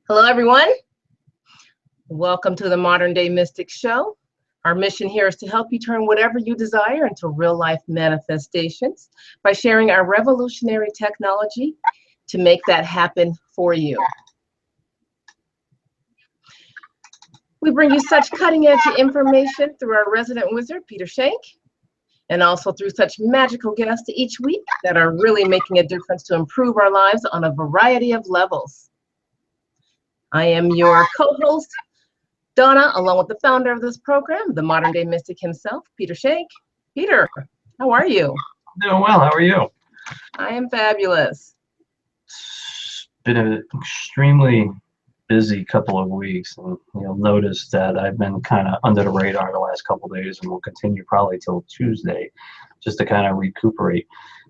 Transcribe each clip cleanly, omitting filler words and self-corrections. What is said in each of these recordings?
Hello, everyone. Welcome to the Modern Day Mystic Show. Our mission here is to help you turn whatever you desire into real-life manifestations by sharing our revolutionary technology to make that happen for you. We bring you such cutting-edge information through our resident wizard, Peter Schenk, and also through such magical guests each week that are really making a difference to improve our lives on a variety of levels. I am your co-host, Donna, along with the founder of this program, the modern day mystic himself, Peter Schenk. Peter, how are you? Doing well. How are you? I am fabulous. It's been an extremely busy couple of weeks, and you'll notice that I've been kind of under the radar the last couple of days, and will continue probably till Tuesday, just to kind of recuperate.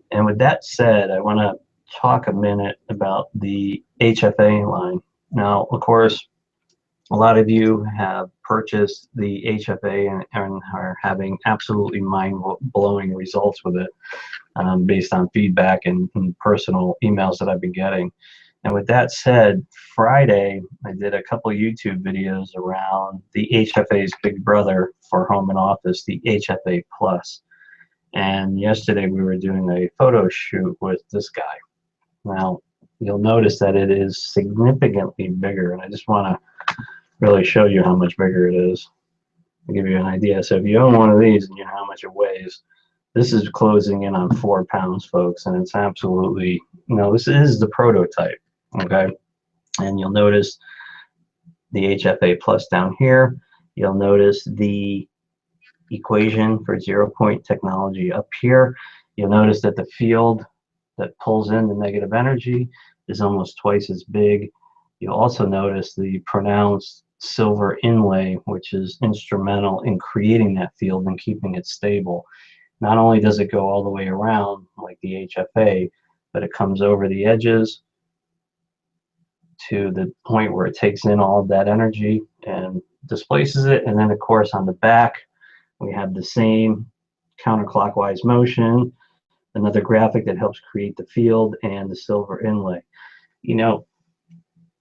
And with that said, I want to talk a minute about the HFA line. Now, of course, a lot of you have purchased the HFA and are having absolutely mind-blowing results with it, based on feedback and personal emails that I've been getting. And with that said, Friday, I did a couple of YouTube videos around the HFA's big brother for home and office, the HFA Plus. And yesterday we were doing a photo shoot with this guy. Now, you'll notice that it is significantly bigger, and I just want to really show you how much bigger it is. I'll give you an idea. So if you own one of these and you know how much it weighs, this is closing in on 4 pounds, folks, and it's absolutely, this is the prototype, okay? And you'll notice the HFA Plus down here. You'll notice the equation for 0-point technology up here. You'll notice that the field that pulls in the negative energy is almost twice as big. You'll also notice the pronounced silver inlay, which is instrumental in creating that field and keeping it stable. Not only does it go all the way around like the HFA, but it comes over the edges to the point where it takes in all of that energy and displaces it. And then, of course, on the back, we have the same counterclockwise motion, another graphic that helps create the field, and the silver inlay.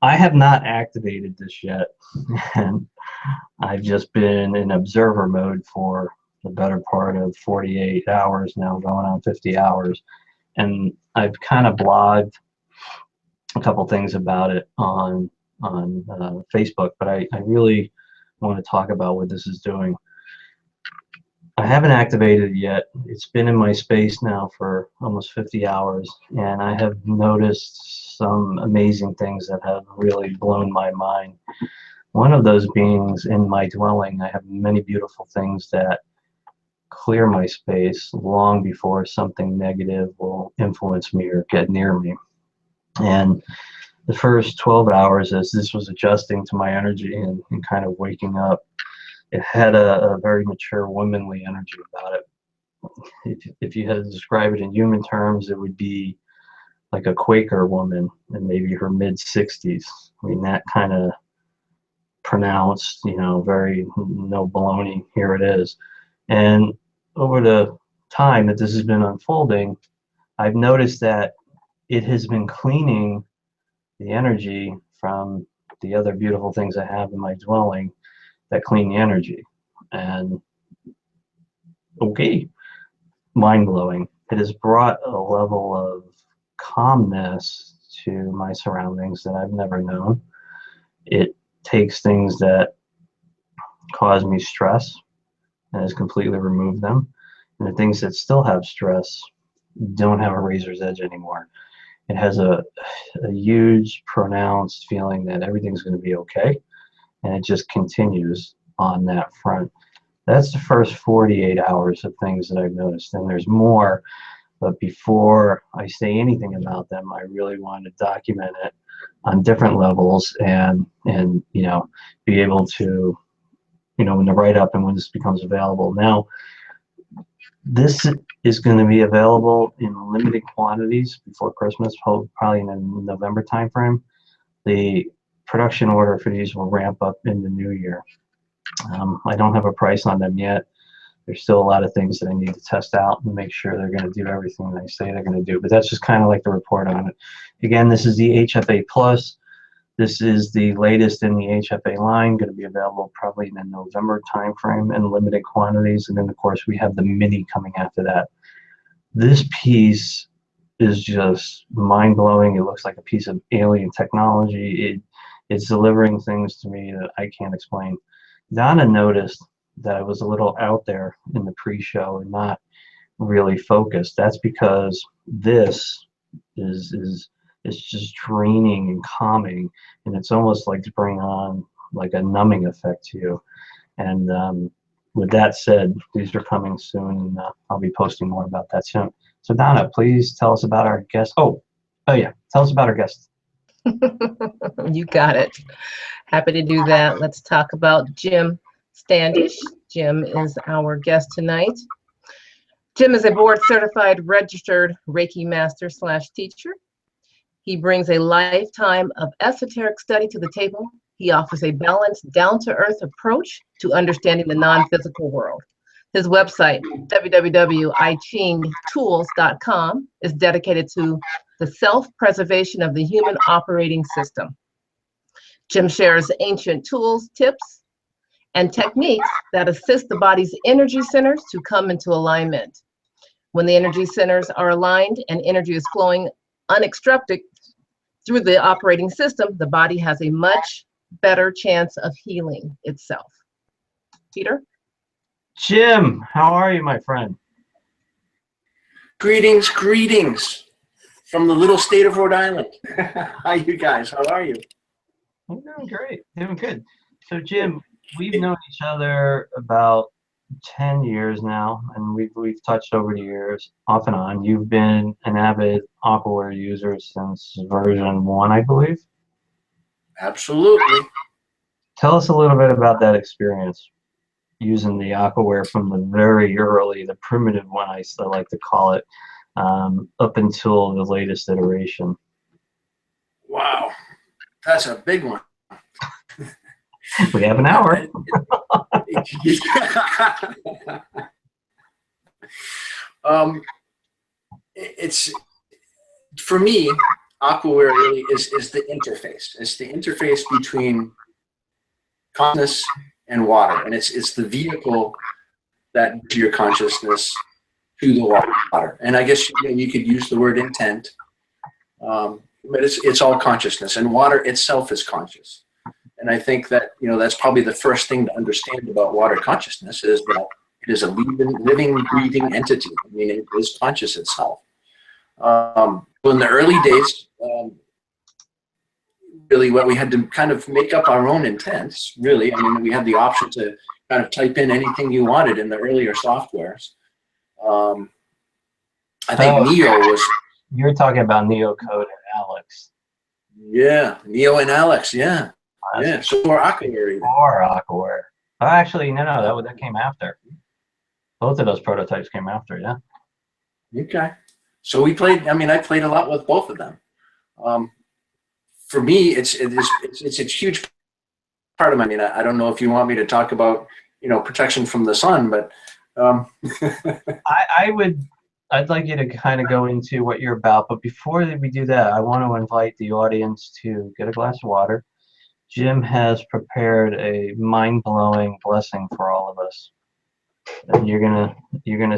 I have not activated this yet, and I've just been in observer mode for the better part of 48 hours now, going on 50 hours. And I've kind of blogged a couple things about it on Facebook, but I really want to talk about what this is doing. I haven't activated it yet. It's been in my space now for almost 50 hours, and I have noticed some amazing things that have really blown my mind. One of those being in my dwelling, I have many beautiful things that clear my space long before something negative will influence me or get near me. And the first 12 hours, as this was adjusting to my energy and kind of waking up, it had a very mature womanly energy about it. If you had to describe it in human terms, it would be like a Quaker woman in maybe her mid-60s. I mean, that kind of pronounced, very no baloney, here it is. And over the time that this has been unfolding, I've noticed that it has been cleaning the energy from the other beautiful things I have in my dwelling that clean the energy. And okay, mind-blowing. It has brought a level of calmness to my surroundings that I've never known. It takes things that cause me stress and has completely removed them. And the things that still have stress don't have a razor's edge anymore. It has a huge, pronounced feeling that everything's going to be okay. And it just continues on that front. That's the first 48 hours of things that I've noticed. And there's more, but before I say anything about them, I really want to document it on different levels and be able to, when to write up and when this becomes available. Now, this is going to be available in limited quantities before Christmas, probably in the November timeframe. The production order for these will ramp up in the new year. I don't have a price on them yet. There's still a lot of things that I need to test out and make sure they're going to do everything they say they're going to do. But that's just kind of like the report on it. Again, this is the HFA Plus. This is the latest in the HFA line, going to be available probably in the November timeframe in limited quantities. And then, of course, we have the mini coming after that. This piece is just mind-blowing. It looks like a piece of alien technology. It's delivering things to me that I can't explain. Donna noticed that I was a little out there in the pre-show and not really focused. That's because this is it's just draining and calming, and it's almost like to bring on like a numbing effect to you. And with that said, these are coming soon, and I'll be posting more about that soon. So Donna, please tell us about our guest. Oh yeah, tell us about our guest. You got it. Happy to do that. Let's talk about Jim Standish. Jim is our guest tonight. Jim is a board-certified registered Reiki Master / teacher. He brings a lifetime of esoteric study to the table. He offers a balanced, down-to-earth approach to understanding the non-physical world. His website, www.ichingtools.com, is dedicated to the self-preservation of the human operating system. Jim shares ancient tools, tips, and techniques that assist the body's energy centers to come into alignment. When the energy centers are aligned and energy is flowing unobstructed through the operating system, the body has a much better chance of healing itself. Peter? Jim, how are you, my friend? Greetings from the little state of Rhode Island. Hi, you guys. How are you? I'm doing great, doing good. So Jim, we've known each other about 10 years now, and we've touched over the years off and on. You've been an avid Aquaware user since version 1, I believe. Absolutely. Tell us a little bit about that experience using the Aquaware from the very early, the primitive one, I still like to call it, up until the latest iteration. Wow, that's a big one. We have an hour. It's, for me, Aquaware really is the interface. It's the interface between consciousness and water, and it's the vehicle that gives your consciousness to the water. And I guess you could use the word intent, but it's all consciousness, and water itself is conscious. And I think that that's probably the first thing to understand about water consciousness, is that it is a living, breathing entity. I mean, it is conscious itself. In the early days, really, what we had to kind of make up our own intents. Really, I mean, we had the option to kind of type in anything you wanted in the earlier softwares. I think Neo was. You're talking about Neo Code and Alex. Yeah, Neo and Alex. Yeah. Yeah, so or Aquaware. Or Aquaware. Oh, actually, no, that came after. Both of those prototypes came after, yeah. Okay. So we played, I played a lot with both of them. For me, it's a huge part of my, I don't know if you want me to talk about, protection from the sun, but. I'd like you to kind of go into what you're about, but before we do that, I want to invite the audience to get a glass of water. Jim has prepared a mind-blowing blessing for all of us. And you're gonna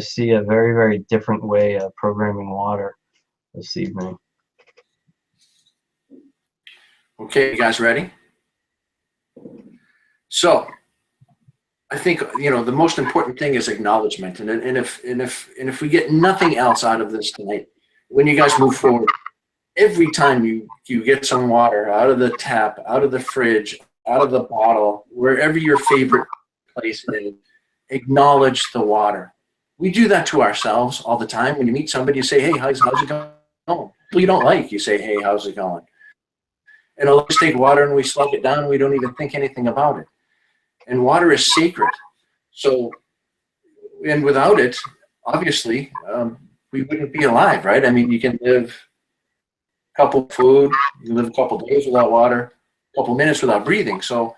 see a very, very different way of programming water this evening. Okay, you guys ready? So, I think the most important thing is acknowledgement, and if we get nothing else out of this tonight, when you guys move forward, every time you get some water out of the tap, out of the fridge, out of the bottle, wherever your favorite place is, acknowledge the water. We do that to ourselves all the time. When you meet somebody, you say, hey, how's it going? People you don't like, you say, hey, how's it going? And I'll just take water and we slug it down and we don't even think anything about it. And water is sacred. So, and without it, obviously, we wouldn't be alive, right? I mean, you can live a couple of food, you can live a couple of days without water, a couple of minutes without breathing. So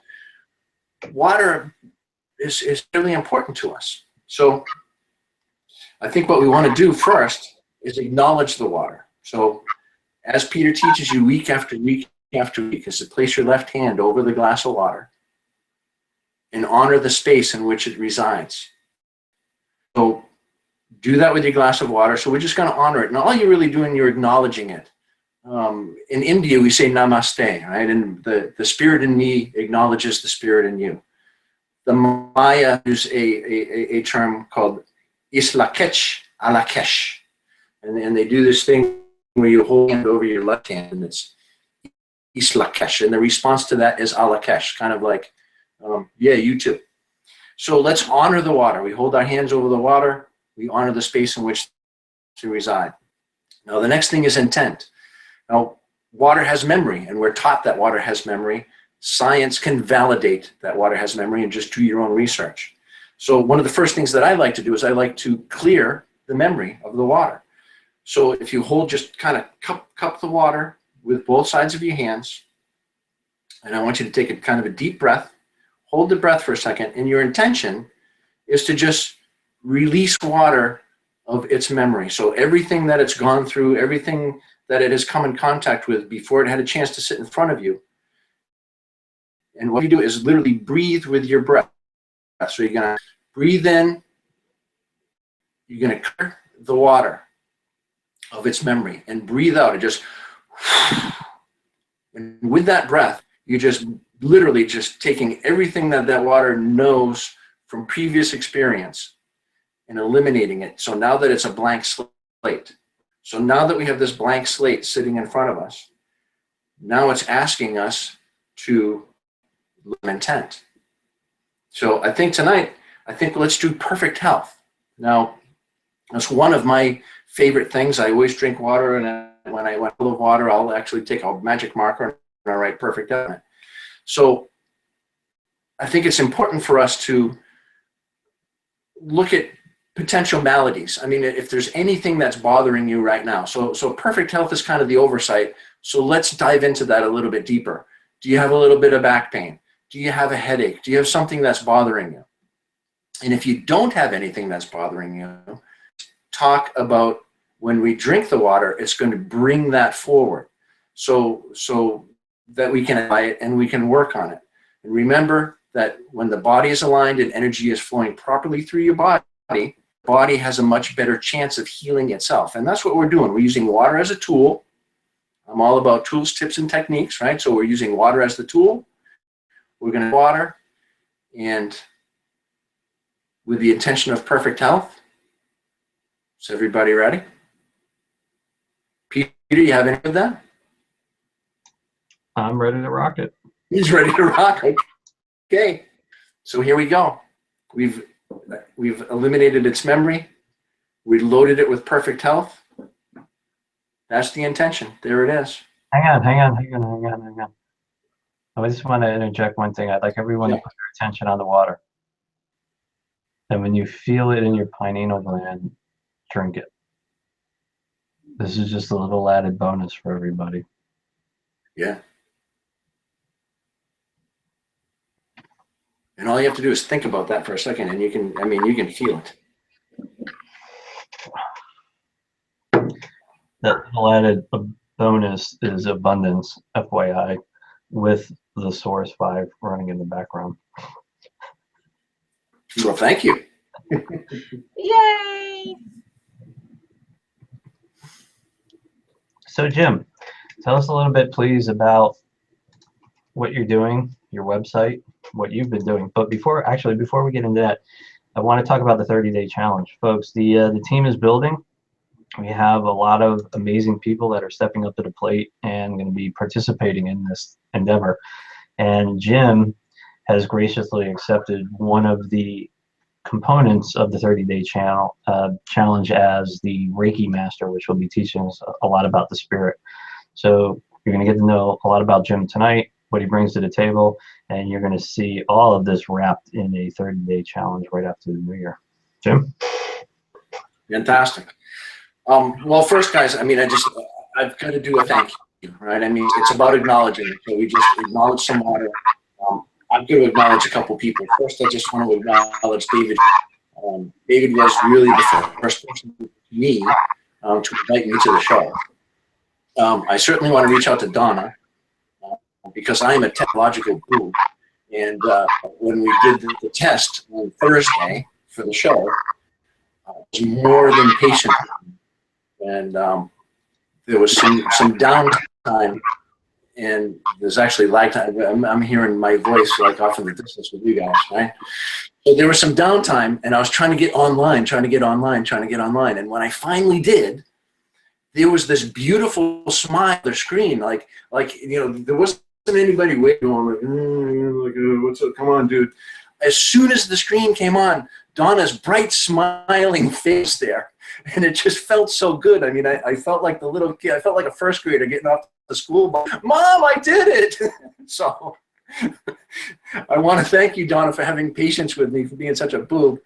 water is really important to us. So I think what we want to do first is acknowledge the water. So as Peter teaches you week after week after week is to place your left hand over the glass of water and honor the space in which it resides. So do that with your glass of water. So we're just going to honor it. And all you're really doing, you're acknowledging it. In India, we say namaste, right? And the spirit in me acknowledges the spirit in you. The Maya use a term called islakech alakesh. And they do this thing where you hold hand over your left hand, and it's islakesh. And the response to that is alakesh, kind of like, yeah, you too. So let's honor the water. We hold our hands over the water. We honor the space in which to reside. Now, the next thing is intent. Now, water has memory, and we're taught that water has memory. Science can validate that water has memory, and just do your own research. So one of the first things that I like to do is I like to clear the memory of the water. So if you hold, just kind of cup the water with both sides of your hands, and I want you to take a kind of a deep breath, hold the breath for a second, and your intention is to just release water of its memory. So everything that it's gone through, everything that it has come in contact with before it had a chance to sit in front of you. And what you do is literally breathe with your breath. So you're going to breathe in, you're going to clear the water of its memory, and breathe out. And just, and with that breath, you just literally just taking everything that that water knows from previous experience and eliminating it. So now that it's a blank slate. So now that we have this blank slate sitting in front of us, now it's asking us to live intent. So I think tonight, let's do perfect health. Now, that's one of my favorite things. I always drink water, and when I want full of water, I'll actually take a magic marker and I write perfect health. So I think it's important for us to look at potential maladies. I mean, if there's anything that's bothering you right now. So perfect health is kind of the oversight. So let's dive into that a little bit deeper. Do you have a little bit of back pain? Do you have a headache? Do you have something that's bothering you? And if you don't have anything that's bothering you, talk about when we drink the water, it's going to bring that forward. So that we can apply it and we can work on it. And remember that when the body is aligned and energy is flowing properly through your body, the body has a much better chance of healing itself. And that's what we're doing. We're using water as a tool. I'm all about tools, tips, and techniques, right? So we're using water as the tool. We're going to water, and with the intention of perfect health. Is everybody ready? Peter, you have any of that? I'm ready to rock it. He's ready to rock. Okay. So here we go. We've eliminated its memory. We loaded it with perfect health. That's the intention. There it is. Hang on. I just want to interject one thing. I'd like everyone to put their attention on the water. And when you feel it in your pineal gland, drink it. This is just a little added bonus for everybody. Yeah. And all you have to do is think about that for a second, and you can feel it. That little added bonus is abundance, FYI, with the Source 5 running in the background. Well, thank you. Yay! So Jim, tell us a little bit, please, about what you're doing, your website, what you've been doing. But before we get into that, I want to talk about the 30-day challenge. Folks, the team is building. We have a lot of amazing people that are stepping up to the plate and going to be participating in this endeavor. And Jim has graciously accepted one of the components of the 30-day challenge as the Reiki Master, which will be teaching us a lot about the spirit. So you're going to get to know a lot about Jim tonight, what he brings to the table, and you're going to see all of this wrapped in a 30-day challenge right after the new year. Jim? Fantastic. Well, first, guys, I mean, I've got to do a thank you, right? I mean, it's about acknowledging. So we just acknowledge some water. I'm going to acknowledge a couple people. First, I just want to acknowledge David. David was really the first person to me to invite me to the show. I certainly want to reach out to Donna. because I am a technological guru. And when we did the test on Thursday for the show, I was more than patient. And there was some downtime, and there's actually lag time. I'm hearing my voice like off in the distance with you guys, right? So there was some downtime, and I was trying to get online. And when I finally did, there was this beautiful smile on their screen, like there wasn't anybody waiting on like, what's up? Come on, dude. As soon as the screen came on, Donna's bright smiling face there, and it just felt so good. I mean, I felt like the little kid. I felt like a first grader getting off the school bus. Mom, I did it. So I want to thank you, Donna, for having patience with me, for being such a boob.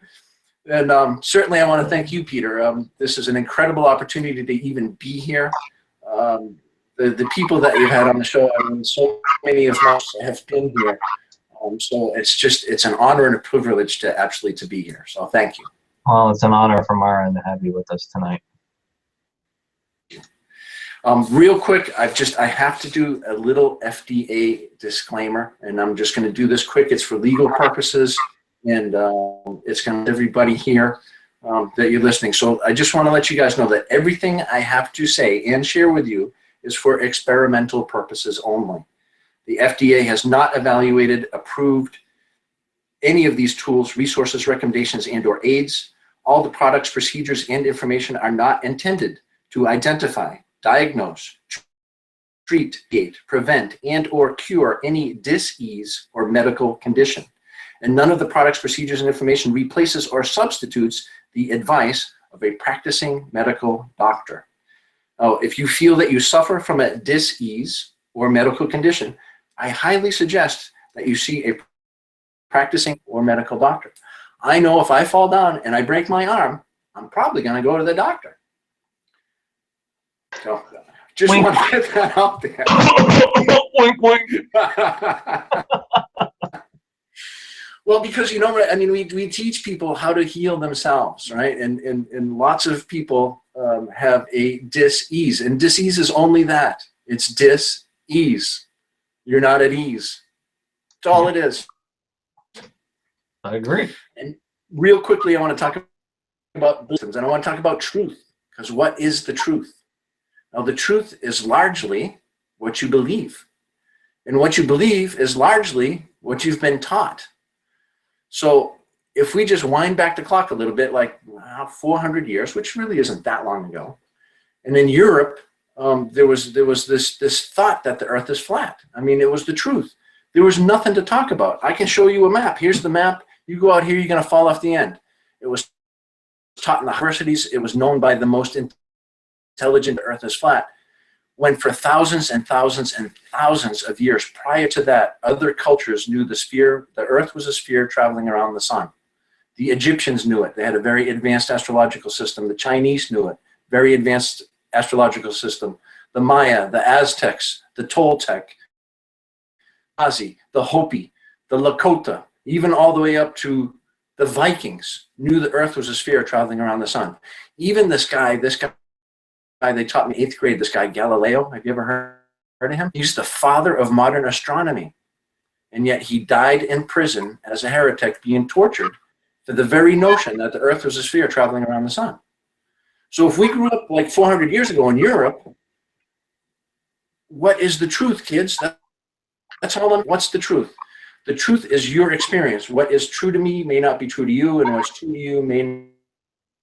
And certainly I want to thank you, Peter. This is an incredible opportunity to even be here. The people that you've had on the show, I mean, so many of us have been here. So it's an honor and a privilege to be here. So thank you. Well, it's an honor from our end to have you with us tonight. Real quick, I have to do a little FDA disclaimer, and I'm just going to do this quick. It's for legal purposes, and it's going to everybody here that you're listening. So I just want to let you guys know that everything I have to say and share with you is for experimental purposes only. The FDA has not evaluated, approved any of these tools, resources, recommendations, and/or aids. All the products, procedures, and information are not intended to identify, diagnose, treat, prevent, and/or cure any dis-ease or medical condition. And none of the products, procedures, and information replaces or substitutes the advice of a practicing medical doctor. Now, if you feel that you suffer from a dis-ease or medical condition, I highly suggest that you see a practicing or medical doctor. I know if I fall down and I break my arm, I'm probably going to go to the doctor. So just Wink. want to get that out there. Wink, wink. Well, because I mean, we teach people how to heal themselves, right? And lots of people have a dis-ease, and dis-ease is only that. It's dis-ease. You're not at ease. That's all it is. I agree. And real quickly, I want to talk about systems, and I want to talk about truth, because what is the truth? Now, the truth is largely what you believe, and what you believe is largely what you've been taught. So if we just wind back the clock a little bit, like 400 years, which really isn't that long ago, and in Europe, there was this thought that the earth is flat. I mean, it was the truth. There was nothing to talk about. I can show you a map. Here's the map. You go out here, you're going to fall off the end. It was taught in the universities. It was known by the most intelligent, the earth is flat. When for thousands and thousands and thousands of years prior to that, other cultures knew the earth was a sphere traveling around the sun. The Egyptians knew it. They had a very advanced astrological system. The Chinese knew it. Very advanced astrological system. The Maya, the Aztecs, the Toltec, the Hopi, the Lakota, even all the way up to the Vikings knew the earth was a sphere traveling around the sun. Even this guy they taught me in 8th grade, this guy Galileo, have you ever heard of him? He's the father of modern astronomy. And yet he died in prison as a heretic, being tortured for the very notion that the earth was a sphere traveling around the sun. So if we grew up like 400 years ago in Europe, what is the truth, kids? That's all. What's the truth? The truth is your experience. What is true to me may not be true to you, and what's true to you may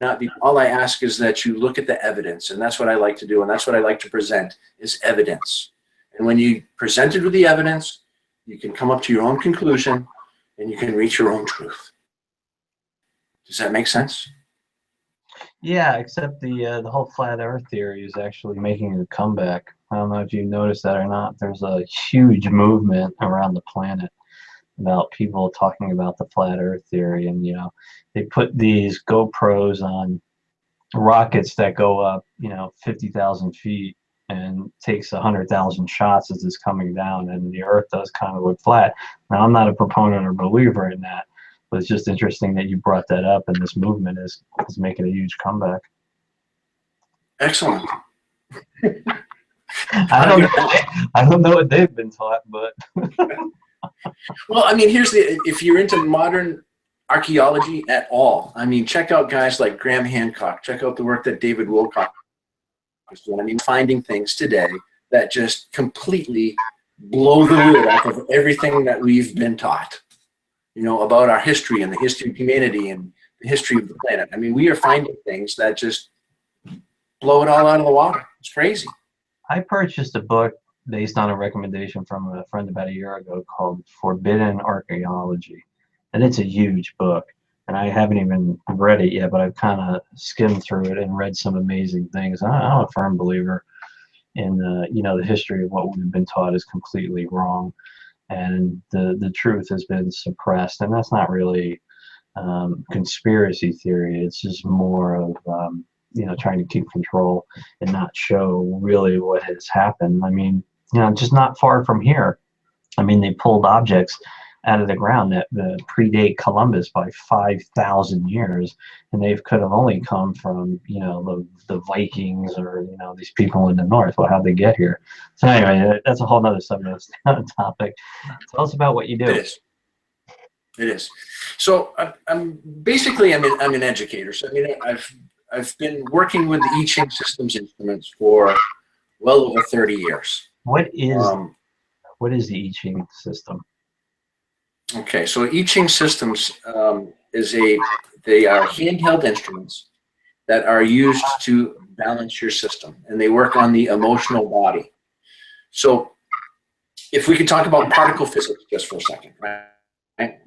not be. All I ask is that you look at the evidence, and that's what I like to do, and that's what I like to present, is evidence. And when you presented with the evidence, you can come up to your own conclusion, and you can reach your own truth. Does that make sense? Yeah, except the whole flat Earth theory is actually making a comeback. I don't know if you noticed that or not. There's a huge movement around the planet about people talking about the flat Earth theory, and they put these GoPros on rockets that go up 50,000 feet and takes 100,000 shots as it's coming down, and the Earth does kind of look flat. Now, I'm not a proponent or believer in that, but it's just interesting that you brought that up, and this movement is making a huge comeback. Excellent. I don't know what they've been taught, but Well, I mean, if you're into modern archaeology at all, I mean, check out guys like Graham Hancock. Check out the work that David Wilcock is doing. I mean, finding things today that just completely blow the lid off of everything that we've been taught, about our history and the history of humanity and the history of the planet. I mean, we are finding things that just blow it all out of the water. It's crazy. I purchased a book based on a recommendation from a friend about a year ago called Forbidden Archaeology. And it's a huge book. And I haven't even read it yet, but I've kind of skimmed through it and read some amazing things. I'm a firm believer in, the history of what we've been taught is completely wrong. And the truth has been suppressed. And that's not really conspiracy theory. It's just more of, trying to keep control and not show really what has happened. I mean, just not far from here. I mean, they pulled objects out of the ground that predate Columbus by 5,000 years, and they could have only come from, the Vikings or, these people in the north. Well, how'd they get here? So anyway, that's a whole nother subject topic. Tell us about what you do. It is. So I'm basically I'm an educator. So I mean, I've been working with the I Ching Systems instruments for well over 30 years. What is the I Ching system? Okay, so I Ching Systems they are handheld instruments that are used to balance your system, and they work on the emotional body. So if we could talk about particle physics just for a second, right?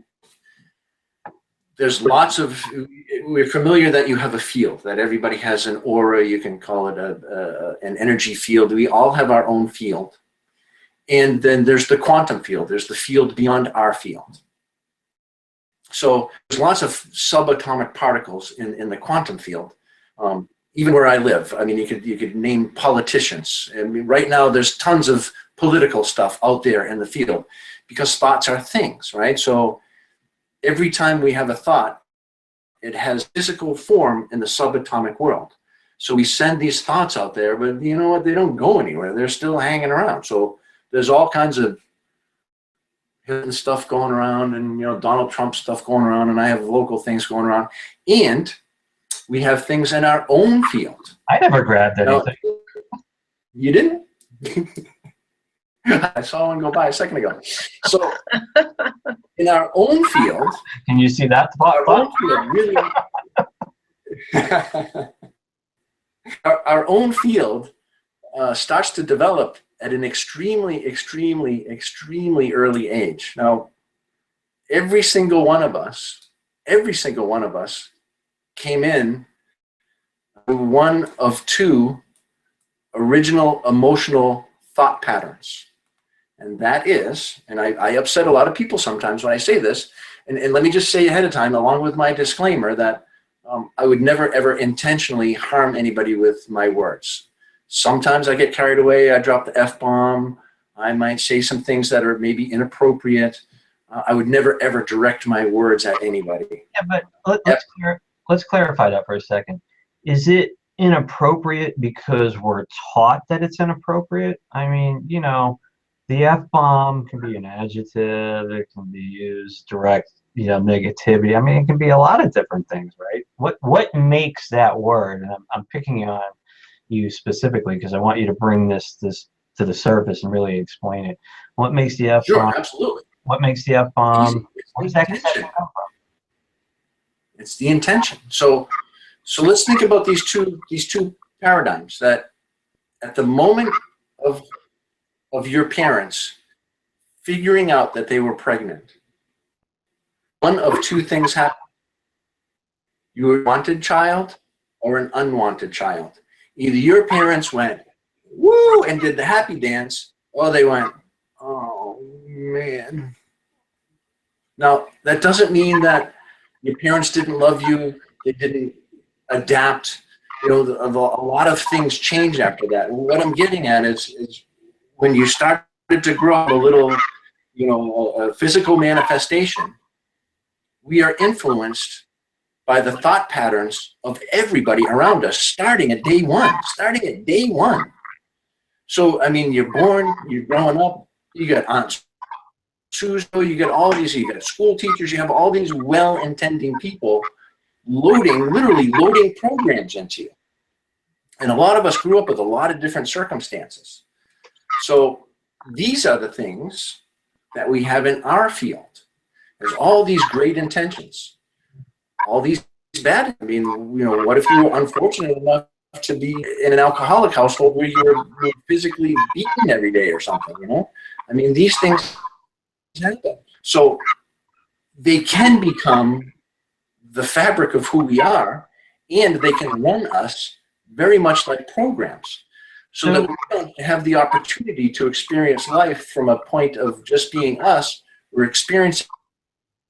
There's lots of, we're familiar that you have a field, that everybody has an aura, you can call it an energy field. We all have our own field. And then there's the quantum field. There's the field beyond our field. So there's lots of subatomic particles in the quantum field. Even where I live, I mean, you could name politicians. I mean, right now there's tons of political stuff out there in the field because thoughts are things, right? So every time we have a thought, it has physical form in the subatomic world. So we send these thoughts out there, but you know what? They don't go anywhere. They're still hanging around. So there's all kinds of hidden stuff going around, and Donald Trump stuff going around, and I have local things going around, and we have things in our own field. I never grabbed anything. You didn't? I saw one go by a second ago. So in our own field, can you see that? Our own field really. our own field starts to develop at an extremely, extremely, extremely early age. Now, every single one of us came in with one of two original emotional thought patterns. And that is, and I upset a lot of people sometimes when I say this, and let me just say ahead of time, along with my disclaimer, that I would never, ever intentionally harm anybody with my words. Sometimes I get carried away, I drop the F-bomb, I might say some things that are maybe inappropriate. I would never, ever direct my words at anybody. Yeah, but let's clarify that for a second. Is it inappropriate because we're taught that it's inappropriate? I mean, the F-bomb can be an adjective, it can be used direct, negativity. I mean, it can be a lot of different things, right? What makes that word, and I'm picking on you specifically because I want you to bring this to the surface and really explain it. What makes the F-bomb? Sure, absolutely. What makes the F-bomb? Where's that connection come from? It's the intention. So let's think about these two paradigms. That at the moment of your parents figuring out that they were pregnant, one of two things happened. You were a wanted child or an unwanted child. Either your parents went, woo, and did the happy dance, or they went, oh, man. Now, that doesn't mean that your parents didn't love you, they didn't adapt. A lot of things change after that. And what I'm getting at is when you started to grow a little, a physical manifestation, we are influenced by the thought patterns of everybody around us, starting at day one. So, I mean, you're born, you're growing up, you got Aunt Susan, you got all these, you got school teachers, you have all these well-intending people literally loading programs into you. And a lot of us grew up with a lot of different circumstances. So these are the things that we have in our field. There's all these great intentions, all these bad. I mean, you know, what if you were unfortunate enough to be in an alcoholic household where you're physically beaten every day or something, you know? I mean, these things happen. So they can become the fabric of who we are, and they can run us very much like programs. So that we don't have the opportunity to experience life from a point of just being us. We're experiencing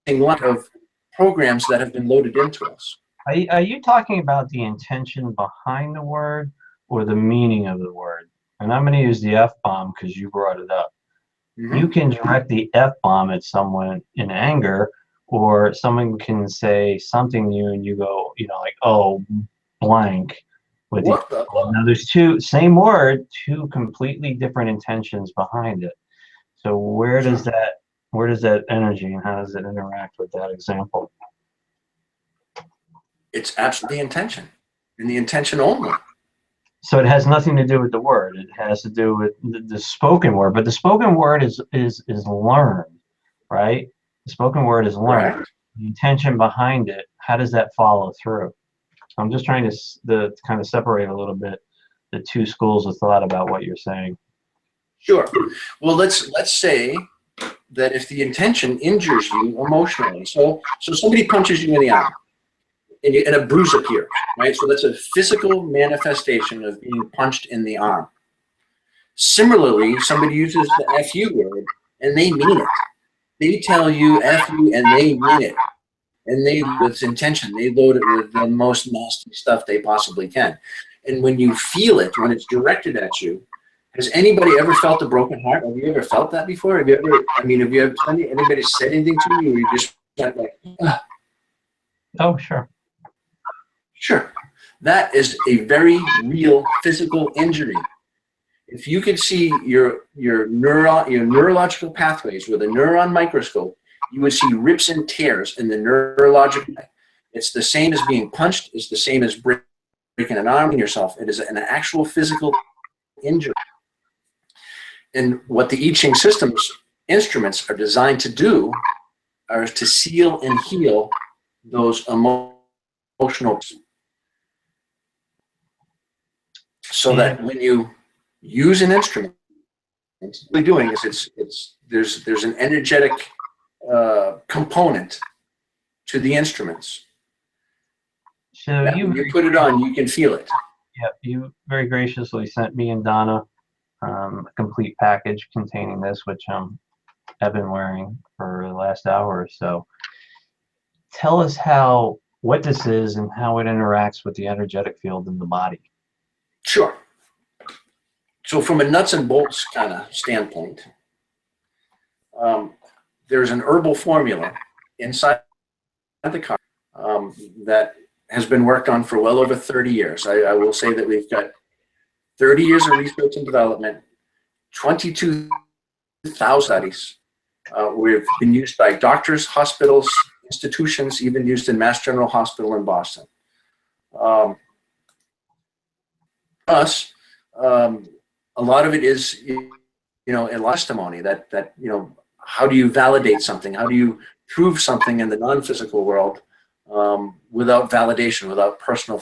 a lot of programs that have been loaded into us. Are you talking about the intention behind the word or the meaning of the word? And I'm going to use the F-bomb because you brought it up. Mm-hmm. You can direct the F-bomb at someone in anger, or someone can say something to you and you go, you know, like, oh, blank. With What the fuck? now there's two, same word, two completely different intentions behind it. So where does that energy and how does it interact with that example? It's absolutely the intention, and the intention only. So it has nothing to do with the word. It has to do with the spoken word. But the spoken word is learned, right? The spoken word is learned. Correct. The intention behind it, how does that follow through? I'm just trying to kind of separate a little bit the two schools of thought about what you're saying. Sure. Well, let's say that if the intention injures you emotionally, so somebody punches you in the arm, and a bruise appears, right? So that's a physical manifestation of being punched in the arm. Similarly, somebody uses the FU word and they mean it. They tell you F you and they mean it. And they, with intention, they load it with the most nasty stuff they possibly can. And when you feel it, when it's directed at you, has anybody ever felt a broken heart? Have you ever felt that before? Have you ever, I mean, have you ever, anybody said anything to you or you just went like, ah? Oh, sure. Sure. That is a very real physical injury. If you could see your neurological pathways with a neuron microscope, you would see rips and tears in the neurological. It's the same as being punched. It's the same as breaking an arm in yourself. It is an actual physical injury. And what the I Ching Systems instruments are designed to do are to seal and heal those emotional. So that when you use an instrument, what we're doing is there's an energetic component to the instruments. So when you put it on, you can feel it. Yeah, you very graciously sent me and Donna a complete package containing this, which I've been wearing for the last hour or so. Tell us what this is and how it interacts with the energetic field in the body. Sure. So from a nuts and bolts kind of standpoint, there's an herbal formula inside the car that has been worked on for well over 30 years. I will say that we've got 30 years of research and development, 22,000 studies. We've been used by doctors, hospitals, institutions, even used in Mass General Hospital in Boston. A lot of it is, a testimony that how do you validate something? How do you prove something in the non-physical world without validation, without personal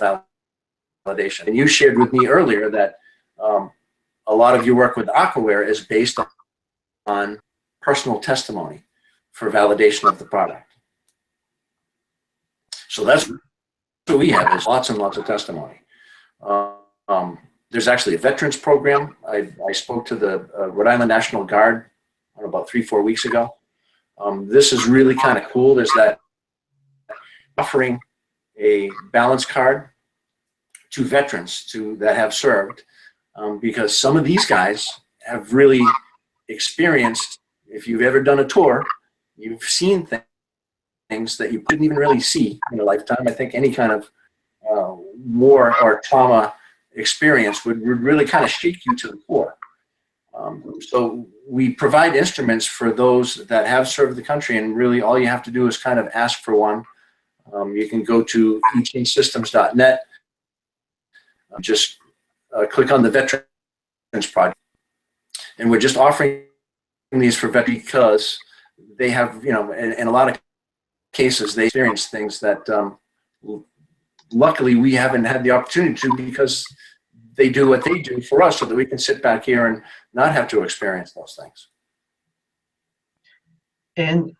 validation? And you shared with me earlier that a lot of your work with Aquaware is based on personal testimony for validation of the product. So that's what we have, is lots and lots of testimony. There's actually a veterans program. I spoke to the Rhode Island National Guard about 3-4 weeks ago. This is really kind of cool. There's that offering a balance card to veterans that have served, because some of these guys have really experienced, if you've ever done a tour, you've seen things that you couldn't even really see in a lifetime. I think any kind of war or trauma experience would really kind of shake you to the core. so we provide instruments for those that have served the country, and really all you have to do is kind of ask for one. You can go to ichingsystems.net, just click on the Veterans Project, and we're just offering these for veterans because they have, you know, in a lot of cases they experience things that luckily we haven't had the opportunity to, because they do what they do for us so that we can sit back here and not have to experience those things. And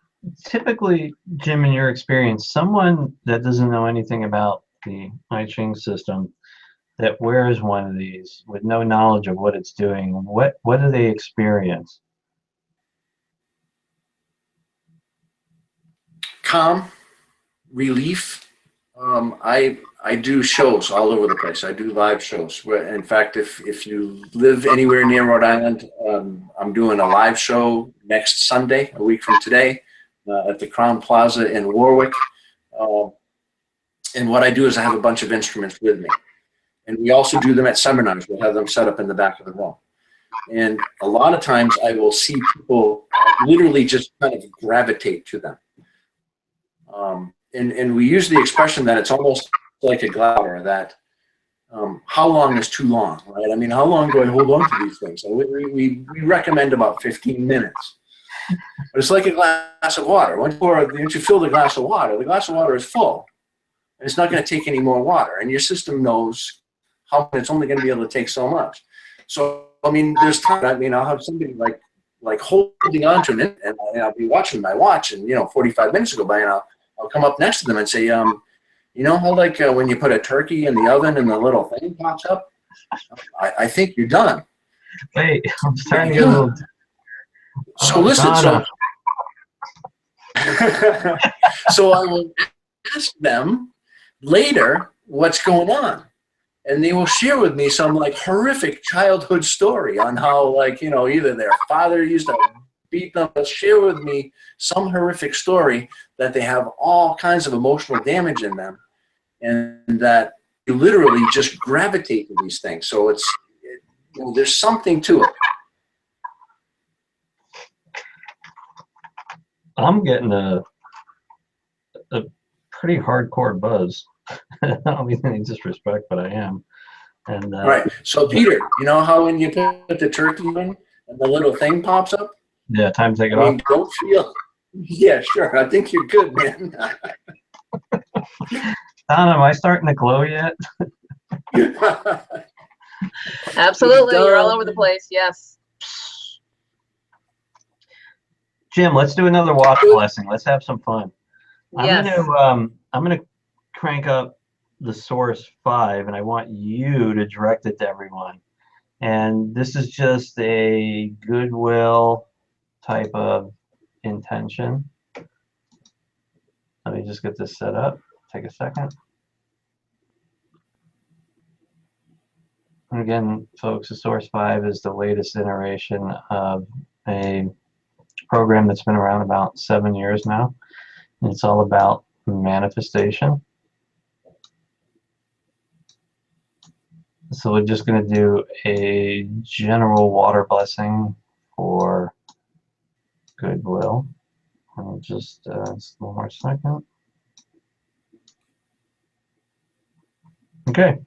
typically, Jim, in your experience, someone that doesn't know anything about the I Ching system that wears one of these with no knowledge of what it's doing, what do they experience? Calm, relief. I do shows all over the place. I do live shows. Where, in fact, if you live anywhere near Rhode Island, I'm doing a live show next Sunday, a week from today, at the Crown Plaza in Warwick. And what I do is I have a bunch of instruments with me. And we also do them at seminars. We'll have them set up in the back of the room. And a lot of times I will see people literally just kind of gravitate to them. And we use the expression that it's almost like a glass of water, that how long is too long, right? I mean, how long do I hold on to these things? So we recommend about 15 minutes. But it's like a glass of water. Once you fill the glass of water is full. And it's not going to take any more water. And your system knows how it's only going to be able to take so much. So, I mean, there's time. I mean, I'll have somebody like holding on to it, and I'll be watching my watch, and, you know, 45 minutes will go by, and I'll come up next to them and say, you know how, like, when you put a turkey in the oven and the little thing pops up? I think you're done. Wait, I'm starting to get a little... So listen, so I will ask them later what's going on. And they will share with me some, like, horrific childhood story on how, like, you know, either their father used to beat them. They'll share with me some horrific story that they have all kinds of emotional damage in them, and that you literally just gravitate to these things. So you know, there's something to it. I'm getting a pretty hardcore buzz. I don't mean any disrespect, but I am. And right. So Peter, you know how when you put the turkey in and the little thing pops up? Yeah, time to take it I off. mean, don't feel. Yeah, sure. I think you're good, man. Don, am I starting to glow yet? Absolutely, you're all over the place. Yes. Jim, let's do another water blessing. Let's have some fun. Yes. I'm gonna crank up the source 5, and I want you to direct it to everyone. And this is just a goodwill type of intention. Let me just get this set up. Take a second. And again, folks, the source 5 is the latest iteration of a program that's been around about 7 years now. And it's all about manifestation. So we're just going to do a general water blessing for goodwill. I'll just one more second. Okay.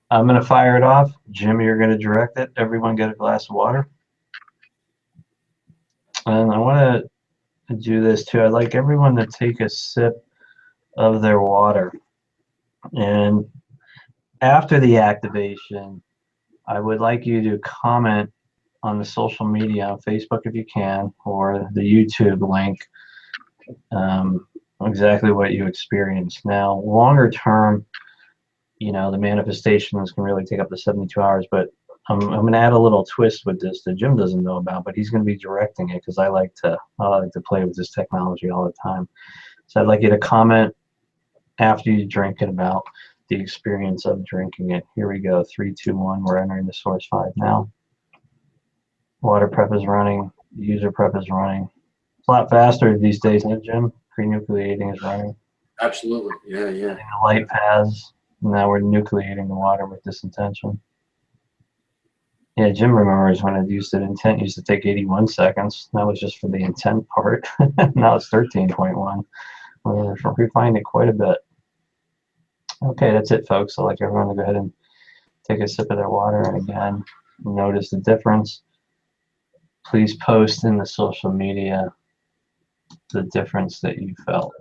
I'm going to fire it off. Jim, you're going to direct it. Everyone get a glass of water. And I want to do this too. I'd like everyone to take a sip of their water. And after the activation, I would like you to comment on the social media, on Facebook if you can, or the YouTube link, exactly what you experienced. Now, longer term, you know, the manifestations can really take up to 72 hours, but I'm going to add a little twist with this that Jim doesn't know about, but he's going to be directing it because I like to play with this technology all the time. So I'd like you to comment after you drink it about the experience of drinking it. Here we go. 3, 2, 1. We're entering the source 5 now. Water prep is running. User prep is running. It's a lot faster these days, isn't it, Jim? Pre-nucleating is running. Absolutely. Yeah, yeah. The light paths. Now we're nucleating the water with this intention. Yeah, Jim remembers when I used it. Intent used to take 81 seconds. That was just for the intent part. Now it's 13.1. We're refined it quite a bit. Okay, that's it, folks. I'd like everyone to go ahead and take a sip of their water. And again, notice the difference. Please post in the social media the difference that you felt.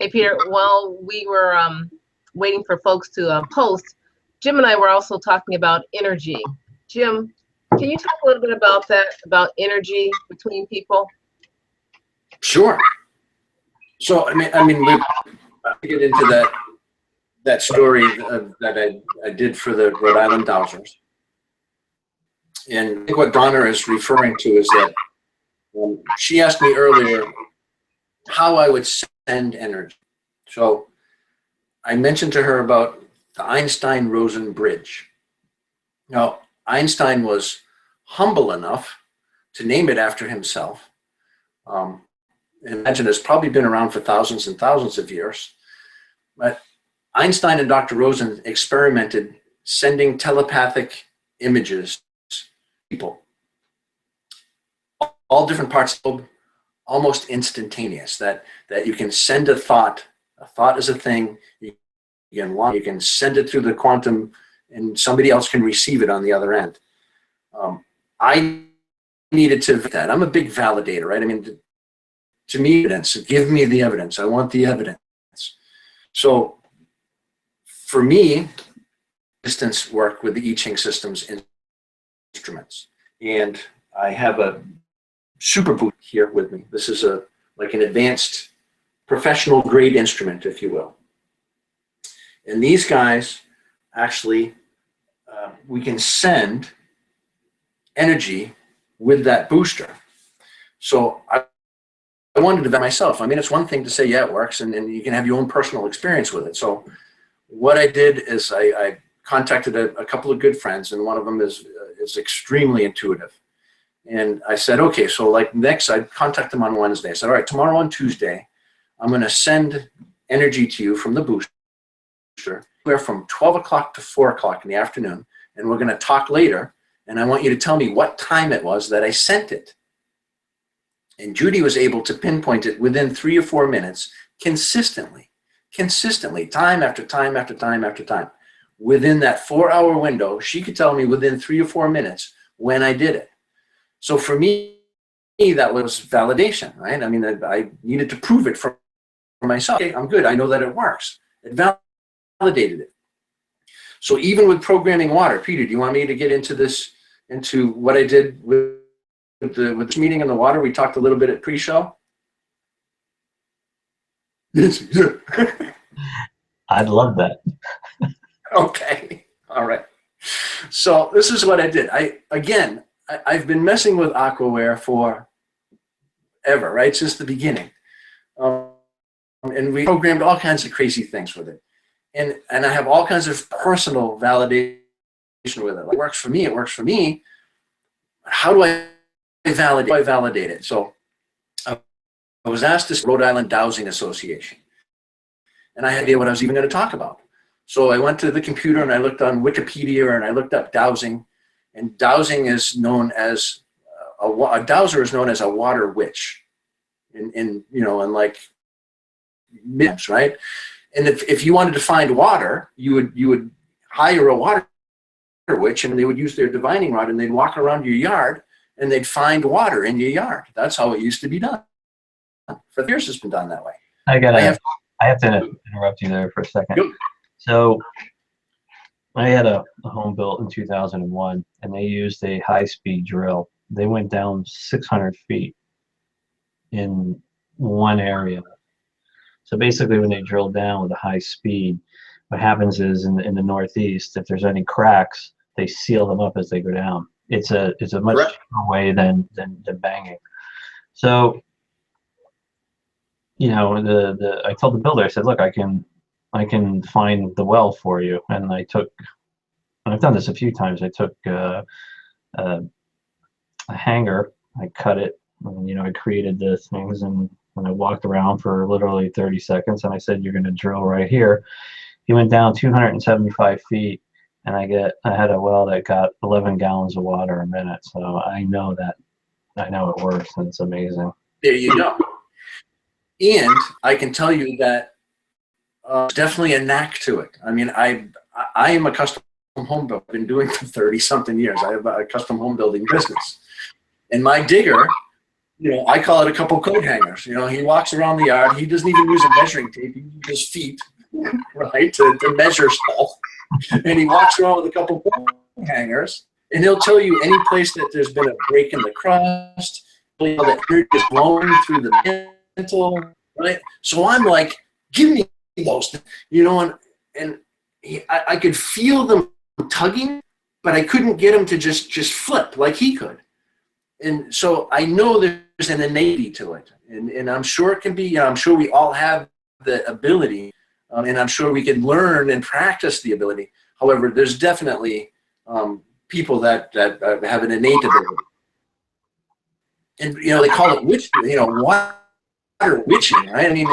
Hey, Peter, while we were waiting for folks to post, Jim and I were also talking about energy. Jim, can you talk a little bit about that, about energy between people? Sure. So, I mean, we get into that story that I did for the Rhode Island Dowsers. And I think what Donna is referring to is that she asked me earlier how I would send energy. So I mentioned to her about the Einstein-Rosen bridge. Now, Einstein was humble enough to name it after himself. Imagine it's probably been around for thousands and thousands of years. But Einstein and Dr. Rosen experimented sending telepathic images to people. All different parts of the globe, almost instantaneous, that you can send a thought. A thought is a thing. You can send it through the quantum and somebody else can receive it on the other end. I needed to that. I'm a big validator, right? I mean, to me, evidence, give me the evidence. I want the evidence. So for me, distance work with the I Ching Systems instruments. And I have a super boot here with me. This is like an advanced professional grade instrument, if you will. And these guys actually, we can send energy with that booster. So I wanted to vet myself. I mean, it's one thing to say, yeah, it works, and you can have your own personal experience with it. So what I did is I contacted a couple of good friends, and one of them is extremely intuitive. And I said, okay, so like next, I'd contact them on Wednesday. I said, all right, tomorrow on Tuesday, I'm going to send energy to you from the booster. We're from 12 o'clock to 4 o'clock in the afternoon, and we're going to talk later, and I want you to tell me what time it was that I sent it. And Judy was able to pinpoint it within 3 or 4 minutes consistently, time after time after time after time. Within that 4-hour window, she could tell me within 3 or 4 minutes when I did it. So for me, that was validation, right? I mean, I needed to prove it for myself. Okay, I'm good. I know that it works. It validated it. So even with programming water, Peter, do you want me to get into this, into what I did with this meeting in the water? We talked a little bit at pre-show. I'd love that. Okay. All right. So this is what I did. I've been messing with Aquaware for ever, right? Since the beginning. And we programmed all kinds of crazy things with it. And I have all kinds of personal validation with it. Like, it works for me. It works for me. How do I validate it? So I was asked this Rhode Island Dowsing Association. And I had no idea what I was even going to talk about. So I went to the computer and I looked on Wikipedia and I looked up dowsing. And dowsing is known as, a dowser is known as a water witch. In like myths, right? And if you wanted to find water, you would hire a water witch, and they would use their divining rod and they'd walk around your yard and they'd find water in your yard. That's how it used to be done. For years, it's been done that way. I have to interrupt you there for a second. Yep. So I had a home built in 2001, and they used a high-speed drill. They went down 600 feet in one area. So basically, when they drill down with a high speed, what happens is in the Northeast, if there's any cracks, they seal them up as they go down. It's a much cheaper way than banging. So, I told the builder, I said, look, I can find the well for you. And I've done this a few times. I took a hanger, I cut it And, I created the things, and when I walked around for literally 30 seconds and I said, you're going to drill right here, he went down 275 feet, and I had a well that got 11 gallons of water a minute. So I know it works, and it's amazing. There you go. And I can tell you that there's definitely a knack to it. I mean, I am a custom home builder. I've been doing it for 30-something years. I have a custom home building business. And my digger, I call it a couple coat hangers. He walks around the yard. He doesn't even use a measuring tape. He uses his feet, right, to measure stuff. And he walks around with a couple coat hangers, and he'll tell you any place that there's been a break in the crust, that energy is blowing through the mantle, right? So I'm like, give me those, and I could feel them tugging, but I couldn't get him to just flip like he could. And so I know there's an innatity to it, and I'm sure it can be. I'm sure we all have the ability, and I'm sure we can learn and practice the ability. However, there's definitely people that have an innate ability, and they call it water witching, right? I mean,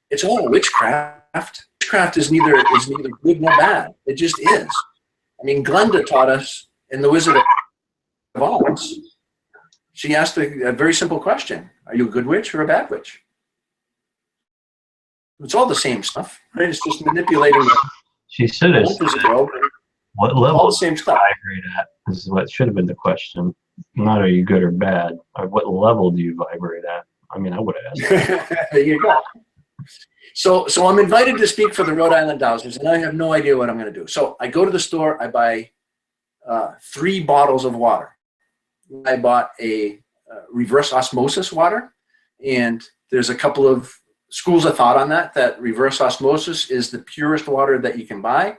it's all witchcraft. Witchcraft is neither good nor bad. It just is. I mean, Glenda taught us in The Wizard of Oz. She asked a very simple question: are you a good witch or a bad witch? It's all the same stuff, right? It's just manipulating it. She should have said, what level all the same stuff. vibrate at? This is what should have been the question. Not are you good or bad, or what level do you vibrate at? I mean, I would have asked. There you go. So I'm invited to speak for the Rhode Island Dowsers, and I have no idea what I'm going to do. So I go to the store, I buy 3 bottles of water. I bought a reverse osmosis water, and there's a couple of schools of thought on that reverse osmosis is the purest water that you can buy.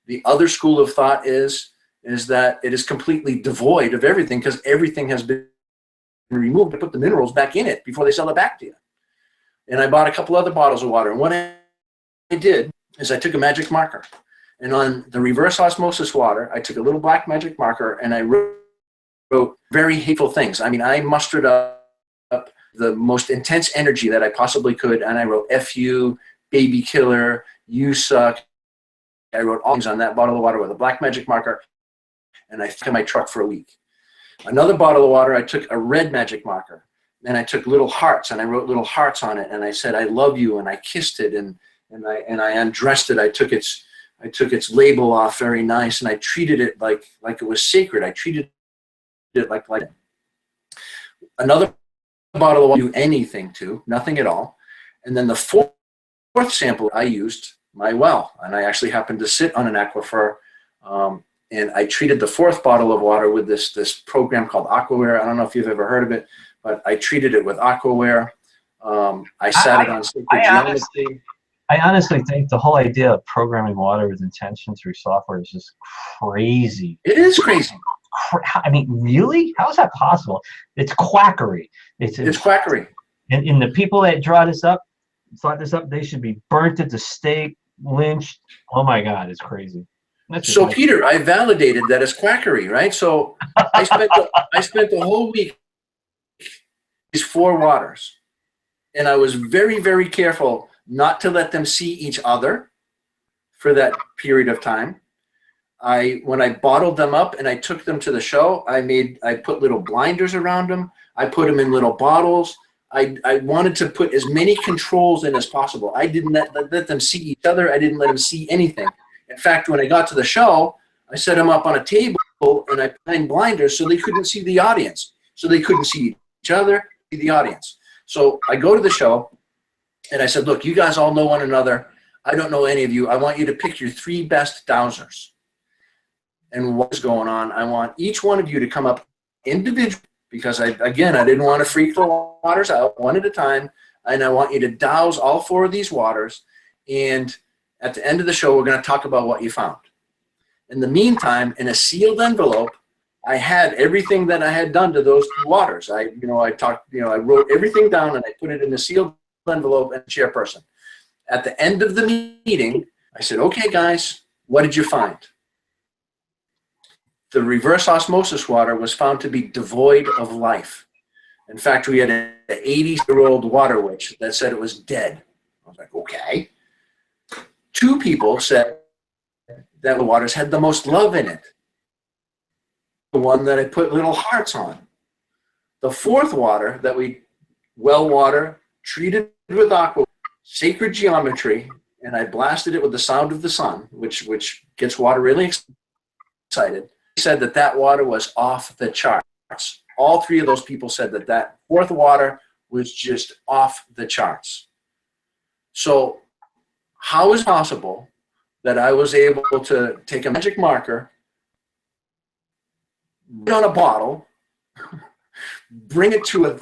The other school of thought is that it is completely devoid of everything, because everything has been removed to put the minerals back in it before they sell it back to you. And I bought a couple other bottles of water. And what I did is I took a magic marker, and on the reverse osmosis water, I took a little black magic marker, and I wrote very hateful things. I mean, I mustered up the most intense energy that I possibly could, and I wrote F you, baby killer, you suck. I wrote all things on that bottle of water with a black magic marker, and I took in my truck for a week. Another bottle of water, I took a red magic marker, and I took little hearts, and I wrote little hearts on it, and I said, I love you, and I kissed it, and I undressed it. I took its label off very nice, and I treated it like it was sacred. I treated it like another bottle of water, do anything to, nothing at all. And then the fourth sample, I used my well, and I actually happened to sit on an aquifer, and I treated the 4th bottle of water with this program called Aquaware. I don't know if you've ever heard of it, but I treated it with Aquaware. I sat it on sacred geometry. I honestly think the whole idea of programming water with intention through software is just crazy. It is crazy. I mean, really? How is that possible? It's quackery. It's quackery. And the people that thought this up, they should be burnt at the stake, lynched. Oh my God, it's crazy. So Peter, I validated that it's quackery, right? So I spent the whole week these 4 waters, and I was very, very careful not to let them see each other for that period of time. When I bottled them up and I took them to the show, I put little blinders around them. I put them in little bottles. I wanted to put as many controls in as possible. I didn't let them see each other. I didn't let them see anything. In fact, when I got to the show, I set them up on a table and I put in blinders so they couldn't see the audience. So they couldn't see each other, see the audience. So I go to the show and I said, look, you guys all know one another. I don't know any of you. I want you to pick your 3 best dowsers. And what's going on? I want each one of you to come up individually, because I didn't want to freak the waters out one at a time. And I want you to douse all 4 of these waters. And at the end of the show, we're going to talk about what you found. In the meantime, in a sealed envelope, I had everything that I had done to those 2 waters. I wrote everything down and I put it in a sealed envelope and chairperson. At the end of the meeting, I said, okay, guys, what did you find? The reverse osmosis water was found to be devoid of life. In fact, we had an 80-year-old water witch that said it was dead. I was like, okay. 2 people said that the waters had the most love in it. The one that I put little hearts on. The 4th water that we, well water, treated with aqua, sacred geometry, and I blasted it with the sound of the sun, which gets water really excited. He said that that water was off the charts. All 3 of those people said that that 4th water was just off the charts. So how is it possible that I was able to take a magic marker, put on a bottle, bring it to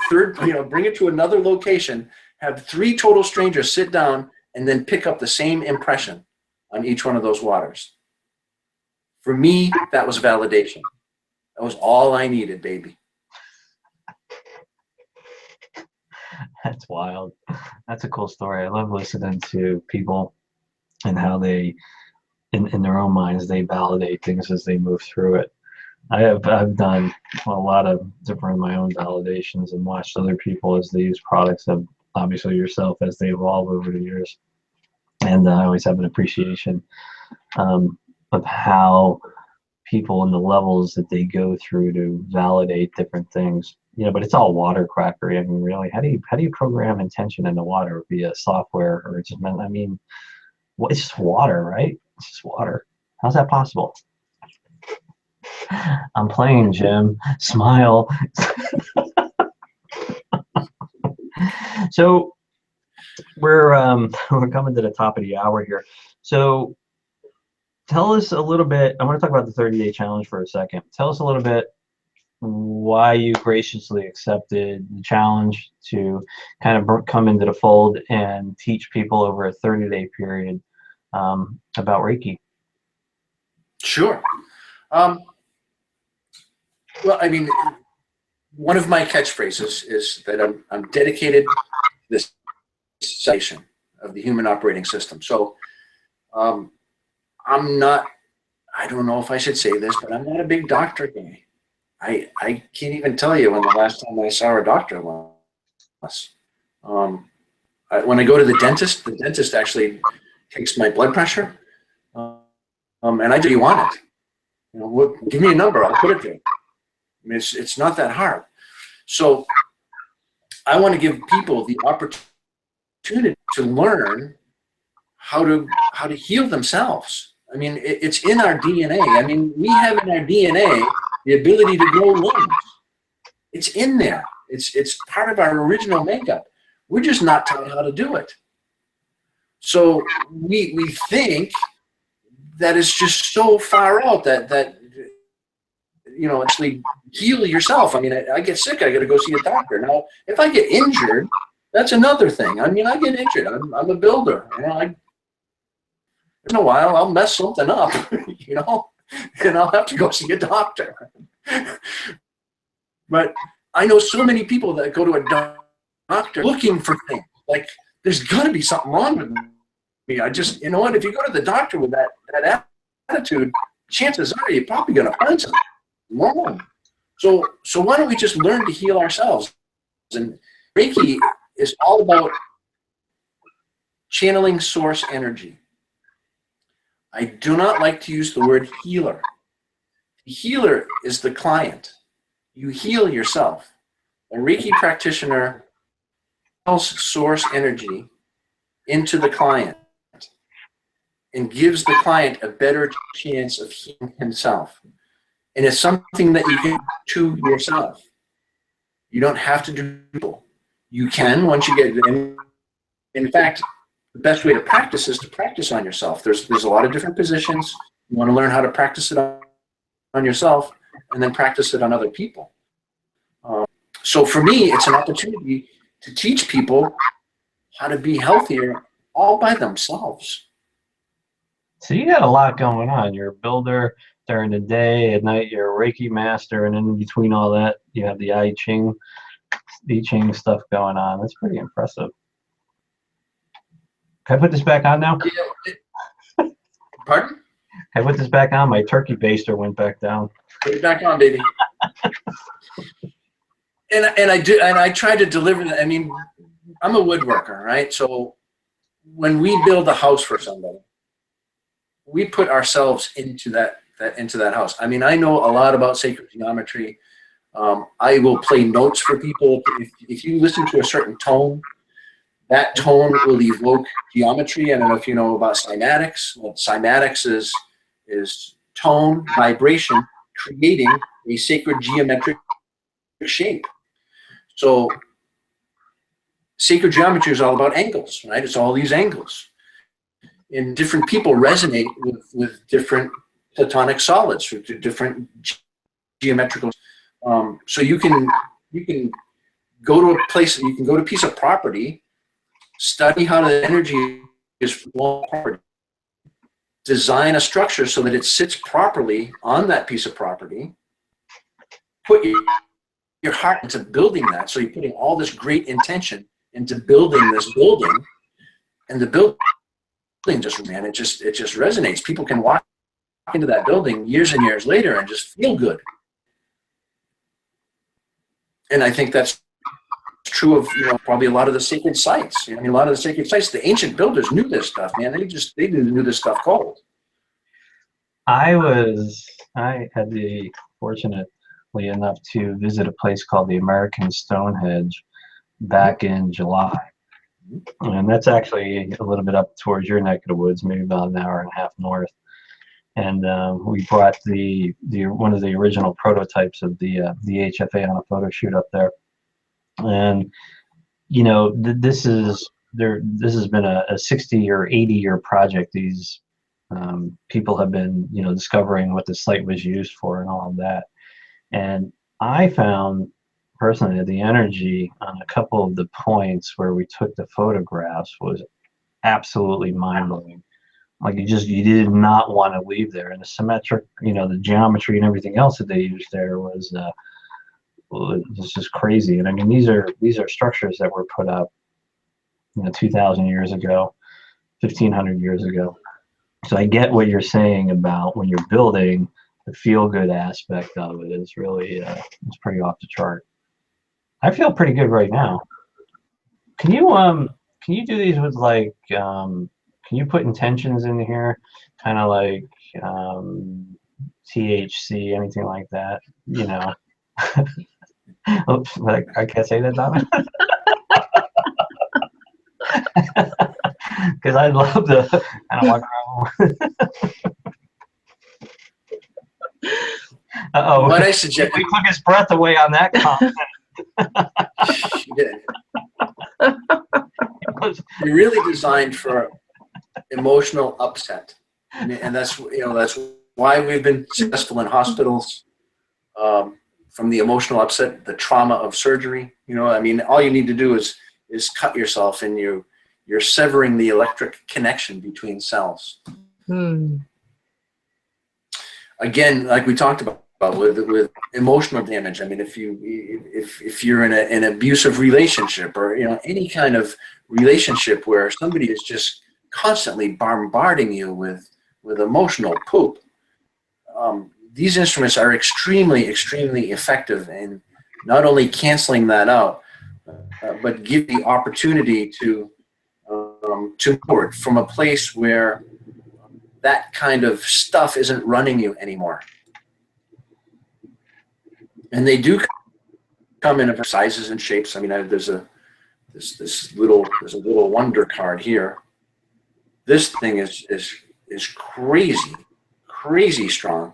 bring it to another location, have 3 total strangers sit down, and then pick up the same impression on each one of those waters? For me, that was validation. That was all I needed, baby. That's wild. That's a cool story. I love listening to people and how they, in their own minds, they validate things as they move through it. I've done a lot of different my own validations and watched other people as they use products, of obviously yourself, as they evolve over the years. And I always have an appreciation of how people and the levels that they go through to validate different things. You know, but it's all water crackery. I mean, really, how do you program intention into water via software, or just, I mean, it's just water, right? It's just water. How's that possible? I'm playing, Jim. Smile. So we're coming to the top of the hour here. So tell us a little bit. I want to talk about the 30-day challenge for a second. Tell us a little bit why you graciously accepted the challenge to kind of come into the fold and teach people over a 30-day period about Reiki. Sure. Well, I mean, one of my catchphrases is that I'm dedicated to this section of the human operating system. So I'm not, I don't know if I should say this, but I'm not a big doctor guy. I can't even tell you when the last time I saw a doctor was. When I go to the dentist actually takes my blood pressure, and I do, you want it? You know, give me a number, I'll put it there. I mean, it's not that hard. So I want to give people the opportunity to learn how to heal themselves. I mean, it's in our DNA. I mean, we have in our DNA the ability to grow limbs. It's in there. It's part of our original makeup. We're just not taught how to do it. So we think that it's just so far out that you know, actually heal yourself. I mean, I get sick, I got to go see a doctor. Now, if I get injured, that's another thing. I mean, I get injured. I'm a builder. You know, in a while, I'll mess something up, you know, and I'll have to go see a doctor. But I know so many people that go to a doctor looking for things. Like, there's got to be something wrong with me. I just, you know what, if you go to the doctor with that attitude, chances are you're probably going to find something wrong. So why don't we just learn to heal ourselves? And Reiki is all about channeling source energy. I do not like to use the word healer. The healer is the client. You heal yourself. A Reiki practitioner channels source energy into the client and gives the client a better chance of healing himself. And it's something that you can do to yourself. You don't have to do it. You can once you get in. In fact, the best way to practice is to practice on yourself. There's a lot of different positions. You want to learn how to practice it on yourself and then practice it on other people. So for me, it's an opportunity to teach people how to be healthier all by themselves. So you got a lot going on. You're a builder during the day, at night you're a Reiki master, and in between all that, you have the I Ching stuff going on. That's pretty impressive. Can I put this back on now? Pardon? Can I put this back on? My turkey baster went back down. Put it back on, baby. And I try to deliver that. I mean, I'm a woodworker, right? So when we build a house for somebody, we put ourselves into that house. I mean, I know a lot about sacred geometry. I will play notes for people. If you listen to a certain tone, that tone will evoke geometry. I don't know if you know about cymatics. What cymatics is tone, vibration, creating a sacred geometric shape. So sacred geometry is all about angles, right? It's all these angles. And different people resonate with different platonic solids, with different geometrical. So you can go to a place, you can go to a piece of property, study how the energy is flowing apart, design a structure so that it sits properly on that piece of property, put your heart into building that. So you're putting all this great intention into building this building, and the building just, man, it just resonates. People can walk into that building years and years later and just feel good. And I think that's true of, you know, probably a lot of the sacred sites. You know, I mean, a lot of the sacred sites, the ancient builders knew this stuff, man. They knew this stuff cold. I had the fortunately enough to visit a place called the American Stonehenge back in July. And that's actually a little bit up towards your neck of the woods, maybe about an hour and a half north. And we brought the one of the original prototypes of the HFA on a photo shoot up there. And you know, this has been a 60 or 80-year project. These people have been, you know, discovering what the site was used for and all of that. And I found personally that the energy on a couple of the points where we took the photographs was absolutely mind-blowing. Like you did not want to leave there. And the symmetric, you know, the geometry and everything else that they used there was just crazy. And I mean, these are structures that were put up, you know, 2,000 years ago, 1,500 years ago. So I get what you're saying about when you're building, the feel-good aspect of it is really it's pretty off the chart. I feel pretty good right now. Can you do these with like can you put intentions in here, kind of like THC, anything like that? You know. Oops, like I can't say that, Donna. Because I'd love to kind of walk around. Uh-oh. What I suggest, we took his breath away on that comment. You're really designed for emotional upset, and that's, you know, that's why we've been successful in hospitals. From the emotional upset, the trauma of surgery. You know, I mean, all you need to do is cut yourself, and you're severing the electric connection between cells. Again, like we talked about with emotional damage. I mean, if you're in an abusive relationship, or, you know, any kind of relationship where somebody is just constantly bombarding you with emotional poop, these instruments are extremely, extremely effective in not only canceling that out, but give the opportunity to forward from a place where that kind of stuff isn't running you anymore. And they do come in sizes and shapes. I mean, there's a little wonder card here. This thing is crazy strong.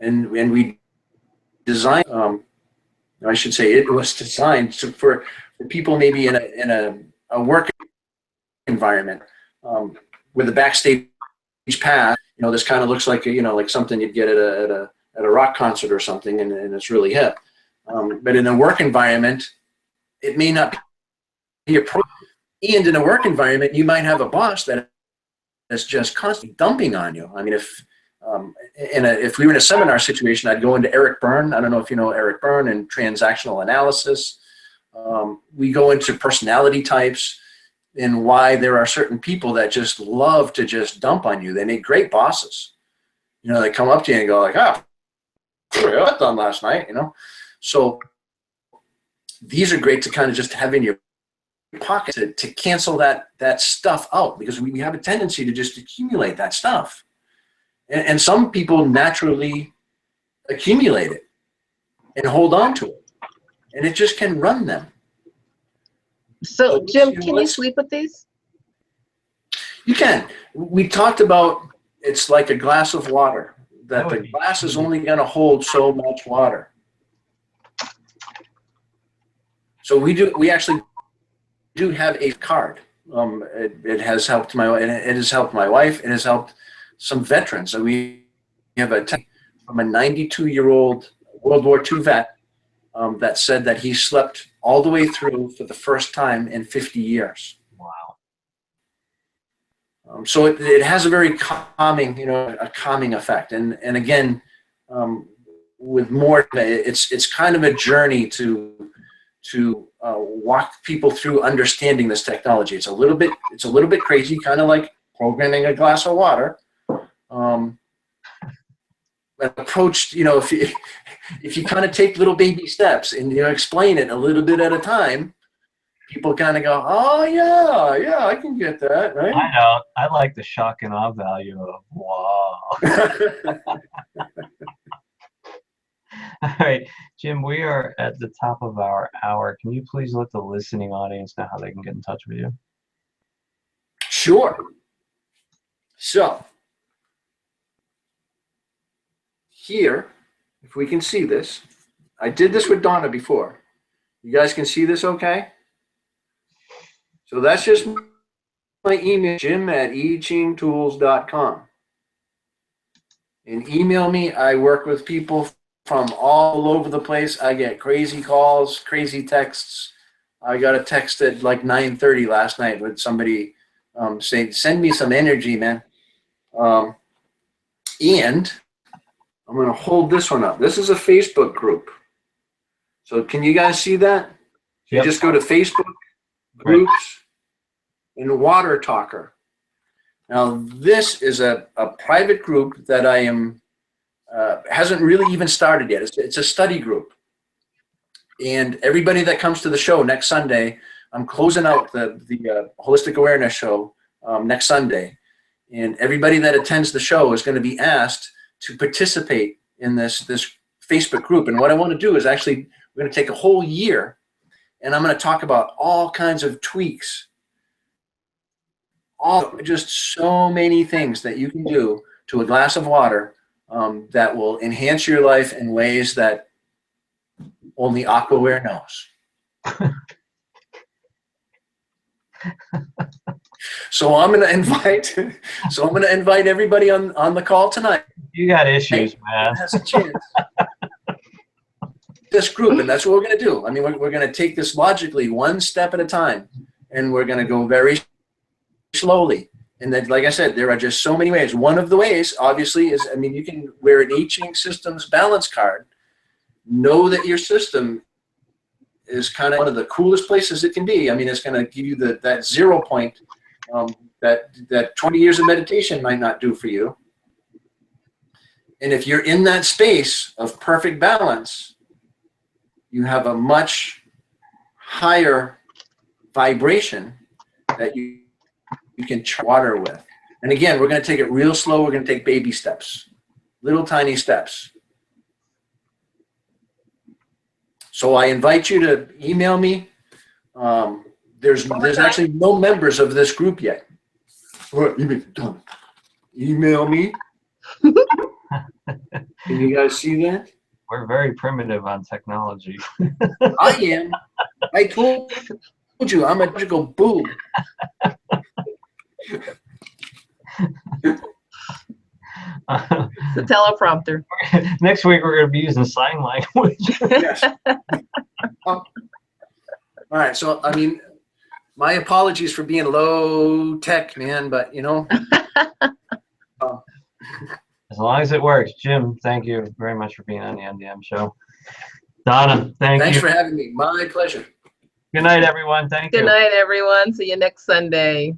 And we designed, I should say, it was designed for people maybe in a work environment, with the backstage pass. You know, this kind of looks like like something you'd get at a rock concert or something, and it's really hip. But in a work environment, it may not be appropriate. And in a work environment, you might have a boss that's just constantly dumping on you. I mean, if we were in a seminar situation, I'd go into Eric Berne. I don't know if you know Eric Berne and transactional analysis. We go into personality types and why there are certain people that just love to just dump on you. They make great bosses. You know, they come up to you and go like, "Oh, I got done last night," you know. So these are great to kind of just have in your pocket to cancel that stuff out, because we have a tendency to just accumulate that stuff. And some people naturally accumulate it and hold on to it, and it just can run them. So Jim, can you sleep with these? You can. We talked about it's like a glass of water, that the glass is only going to hold so much water. So we actually do have a card. It has helped it has helped my wife. It has helped some veterans. So we have a from a 92-year-old World War II vet that said that he slept all the way through for the first time in 50 years. Wow. So it has a very calming, a calming effect. And again, with more, it's kind of a journey to walk people through understanding this technology. It's a little bit crazy, kind of like programming a glass of water. Approached, if you kind of take little baby steps and explain it a little bit at a time, people kind of go, oh yeah, I can get that, right? I know. I like the shock and awe value of wow. All right, Jim, we are at the top of our hour. Can you please let the listening audience know how they can get in touch with you? Sure. So here, if we can see this, I did this with Donna before. You guys can see this okay? So that's just my email, jim@ichingtools.com. And email me. I work with people from all over the place. I get crazy calls, crazy texts. I got a text at like 9:30 last night with somebody saying, send me some energy, man. And I'm going to hold this one up. This is a Facebook group. So can you guys see that? You just go to Facebook groups and Water Talker. Now, this is a private group that I am, hasn't really even started yet. It's a study group. And everybody that comes to the show next Sunday, I'm closing out the Holistic Awareness show next Sunday. And everybody that attends the show is going to be asked to participate in this Facebook group. And what I want to do is actually, we're going to take a whole year, and I'm going to talk about all kinds of tweaks, just so many things that you can do to a glass of water that will enhance your life in ways that only Aquaware knows. So I'm going to invite everybody on the call tonight. You got issues, man. Has a chance. This group, and that's what we're going to do. I mean, we're going to take this logically, one step at a time, and we're going to go very slowly. And then, like I said, there are just so many ways. One of the ways, obviously, is, I mean, you can wear an I Ching Systems balance card. Know that your system is kind of one of the coolest places it can be. I mean, it's going to give you that 0 point that 20 years of meditation might not do for you. And if you're in that space of perfect balance, you have a much higher vibration that you can charge water with. And again, we're going to take it real slow. We're going to take baby steps, little tiny steps. So I invite you to email me. There's actually no members of this group yet. What? Email me. Can you guys see that? We're very primitive on technology. I am. I told you, I'm a magical boob. The teleprompter. Next week we're going to be using sign language. Yes. All right. So, I mean, my apologies for being low tech, man, but you know. As long as it works. Jim, thank you very much for being on the MDM show. Donna, Thanks for having me. My pleasure. Good night, everyone. Thank you. Good night, everyone. See you next Sunday.